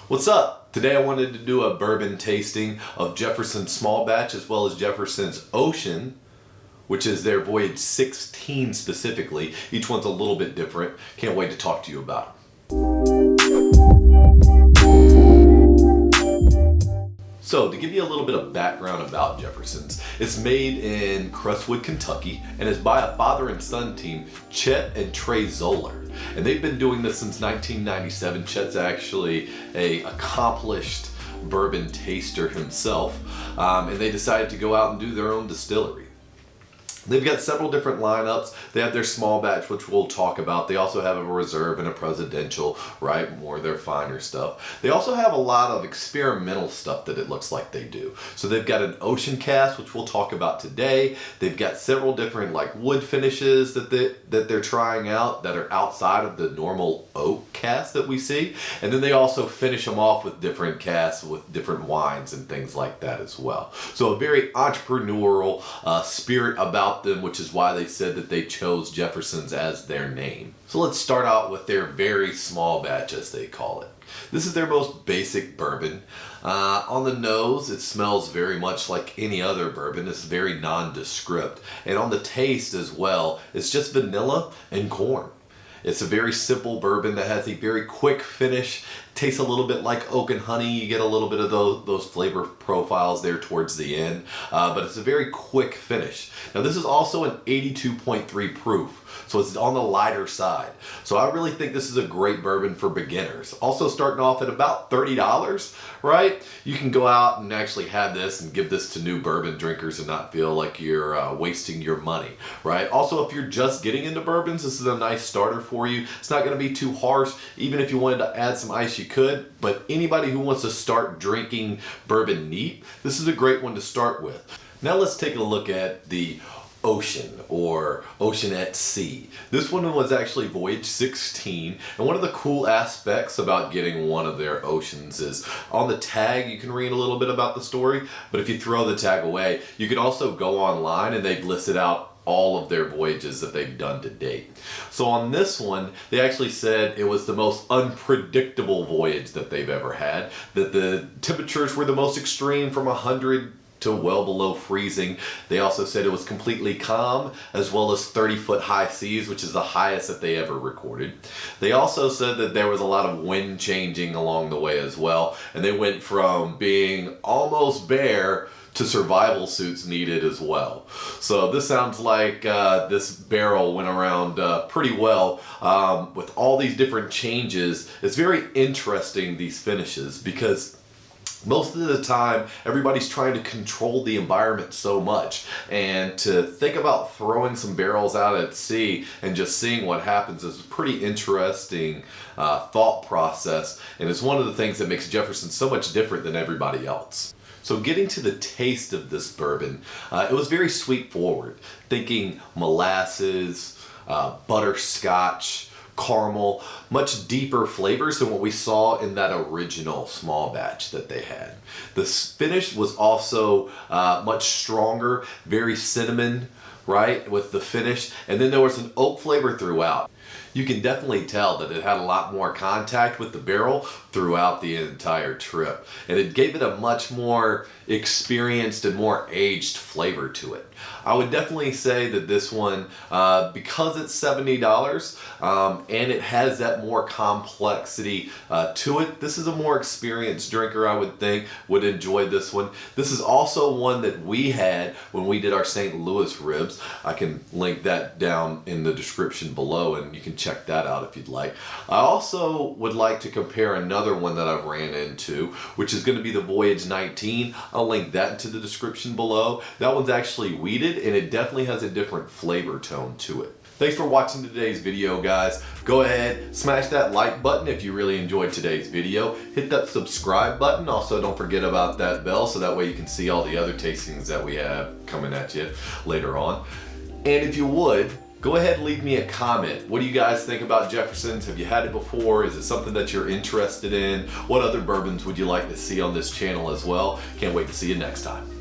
What's up? Today I wanted to do a bourbon tasting of Jefferson's small batch as well as Jefferson's Ocean, which is their Voyage 16 specifically. Each one's a little bit different. Can't wait to talk to you about them. So, to give you a little bit of background about Jefferson's, it's made in Crestwood, Kentucky, and is by a father and son team, Chet and Trey Zoeller. And they've been doing this since 1997. Chet's actually an accomplished bourbon taster himself, and they decided to go out and do their own distillery. They've got several different lineups. They have their small batch, which we'll talk about. They also have a reserve and a presidential, right? More of their finer stuff. They also have a lot of experimental stuff that it looks like they do. So they've got an ocean cask, which we'll talk about today. They've got several different like wood finishes that they're trying out that are outside of the normal oak cask that we see. And then they also finish them off with different casks with different wines and things like that as well. So a very entrepreneurial spirit about them, which is why they said that they chose Jefferson's as their name. So let's start out with their very small batch, as they call it. This is their most basic bourbon. On the nose, it smells very much like any other bourbon. It's very nondescript. And on the taste as well, it's just vanilla and corn. It's a very simple bourbon that has a very quick finish. Tastes a little bit like oak and honey. You get a little bit of those flavor profiles there towards the end, but it's a very quick finish. Now this is also an 82.3 proof, so it's on the lighter side. So I really think this is a great bourbon for beginners. Also starting off at about $30, right? You can go out and actually have this and give this to new bourbon drinkers and not feel like you're wasting your money, right? Also, if you're just getting into bourbons, this is a nice starter for you. It's not going to be too harsh. Even if you wanted to add some ice, you could, but anybody who wants to start drinking bourbon neat, this is a great one to start with. Now let's take a look at the Ocean, or Ocean at Sea. This one was actually Voyage 16, and one of the cool aspects about getting one of their Oceans is on the tag you can read a little bit about the story, but if you throw the tag away, you can also go online and they've listed out all of their voyages that they've done to date. So on this one, they actually said it was the most unpredictable voyage that they've ever had, that the temperatures were the most extreme, from 100 to well below freezing. They also said it was completely calm, as well as 30-foot high seas, which is the highest that they ever recorded. They also said that there was a lot of wind changing along the way as well, and they went from being almost bare to survival suits needed as well. So this sounds like this barrel went around pretty well with all these different changes. It's very interesting, these finishes, because most of the time, everybody's trying to control the environment so much, and to think about throwing some barrels out at sea and just seeing what happens is a pretty interesting thought process, and it's one of the things that makes Jefferson so much different than everybody else. So getting to the taste of this bourbon, it was very sweet forward, thinking molasses, butterscotch, caramel, much deeper flavors than what we saw in that original small batch that they had. The finish was also much stronger, very cinnamon, right, with the finish, and then there was an oak flavor throughout. You can definitely tell that it had a lot more contact with the barrel throughout the entire trip, and it gave it a much more experienced and more aged flavor to it. I would definitely say that this one, because it's $70 and it has that more complexity to it, this is a more experienced drinker, I would think, would enjoy this one. This is also one that we had when we did our St. Louis ribs. I can link that down in the description below, and you can check that out if you'd like. I also would like to compare another one that I've ran into, which is going to be the Voyage 19. I'll link that into the description below. That one's actually wheated, and it definitely has a different flavor tone to it. Thanks for watching today's video, guys. Go ahead, smash that like button if you really enjoyed today's video. Hit that subscribe button. Also, don't forget about that bell, so that way you can see all the other tastings that we have coming at you later on. And if you would, go ahead and leave me a comment. What do you guys think about Jefferson's? Have you had it before? Is it something that you're interested in? What other bourbons would you like to see on this channel as well? Can't wait to see you next time.